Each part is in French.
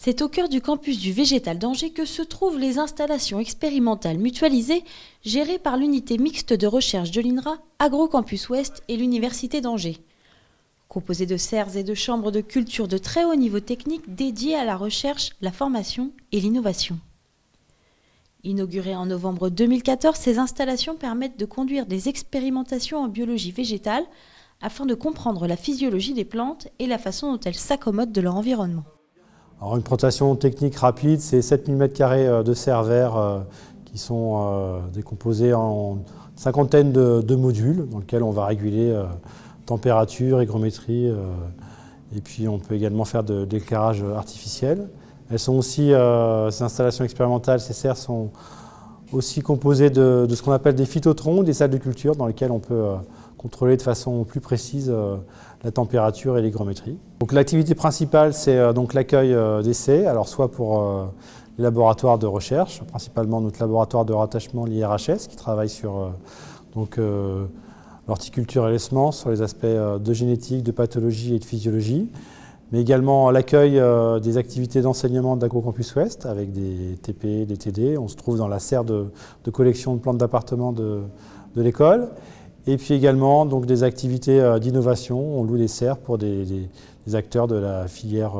C'est au cœur du campus du Végétal d'Angers que se trouvent les installations expérimentales mutualisées gérées par l'unité mixte de recherche de l'INRA, Agrocampus Ouest et l'Université d'Angers. Composée de serres et de chambres de culture de très haut niveau technique dédiées à la recherche, la formation et l'innovation. Inaugurées en novembre 2014, ces installations permettent de conduire des expérimentations en biologie végétale afin de comprendre la physiologie des plantes et la façon dont elles s'accommodent de leur environnement. Alors une présentation technique rapide, c'est 7000 m² de serres verts qui sont décomposés en une cinquantaine de modules dans lesquels on va réguler température, hygrométrie et puis on peut également faire de l'éclairage artificiel. Elles sont aussi, ces installations expérimentales, ces serres sont aussi composées de ce qu'on appelle des phytotrons, des salles de culture dans lesquelles on peut contrôler de façon plus précise la température et l'hygrométrie. Donc l'activité principale, c'est donc l'accueil d'essais, alors soit pour les laboratoires de recherche, principalement notre laboratoire de rattachement, l'IRHS, qui travaille sur l'horticulture et les semences, sur les aspects de génétique, de pathologie et de physiologie, mais également l'accueil des activités d'enseignement d'Agrocampus Ouest avec des TP, des TD. On se trouve dans la serre de collection de plantes d'appartement de l'école. Et puis également donc, des activités d'innovation. On loue des serres pour des acteurs de la filière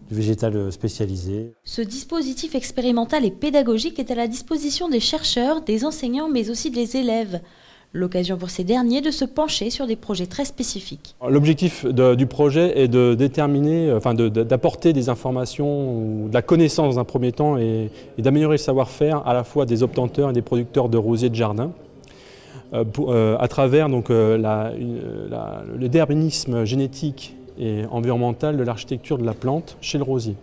du végétal spécialisé. Ce dispositif expérimental et pédagogique est à la disposition des chercheurs, des enseignants, mais aussi des élèves. L'occasion pour ces derniers de se pencher sur des projets très spécifiques. L'objectif du projet est de déterminer, d'apporter des informations ou de la connaissance dans un premier temps et d'améliorer le savoir-faire à la fois des obtenteurs et des producteurs de rosiers de jardin à travers donc, le déterminisme génétique et environnemental de l'architecture de la plante chez le rosier.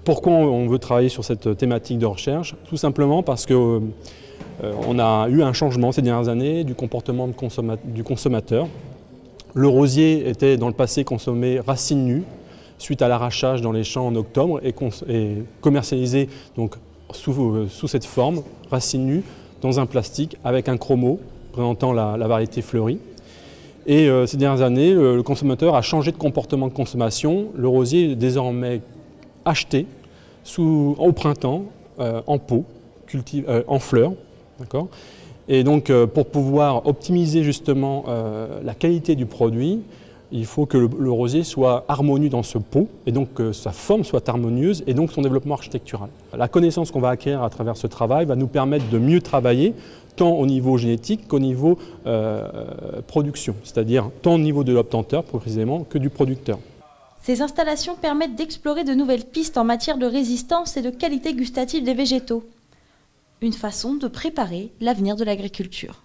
Pourquoi on veut travailler sur cette thématique de recherche? Tout simplement parce que on a eu un changement ces dernières années du comportement du consommateur. Le rosier était dans le passé consommé racines nues suite à l'arrachage dans les champs en octobre et commercialisé donc, sous cette forme, racines nues, dans un plastique avec un chromo présentant la variété fleurie. Et ces dernières années, le consommateur a changé de comportement de consommation. Le rosier est désormais acheté au printemps en pot, en fleurs. Et donc pour pouvoir optimiser justement la qualité du produit, il faut que le rosier soit harmonieux dans ce pot et donc que sa forme soit harmonieuse et donc son développement architectural. La connaissance qu'on va acquérir à travers ce travail va nous permettre de mieux travailler tant au niveau génétique qu'au niveau production, c'est-à-dire tant au niveau de l'obtenteur précisément que du producteur. Ces installations permettent d'explorer de nouvelles pistes en matière de résistance et de qualité gustative des végétaux. Une façon de préparer l'avenir de l'agriculture.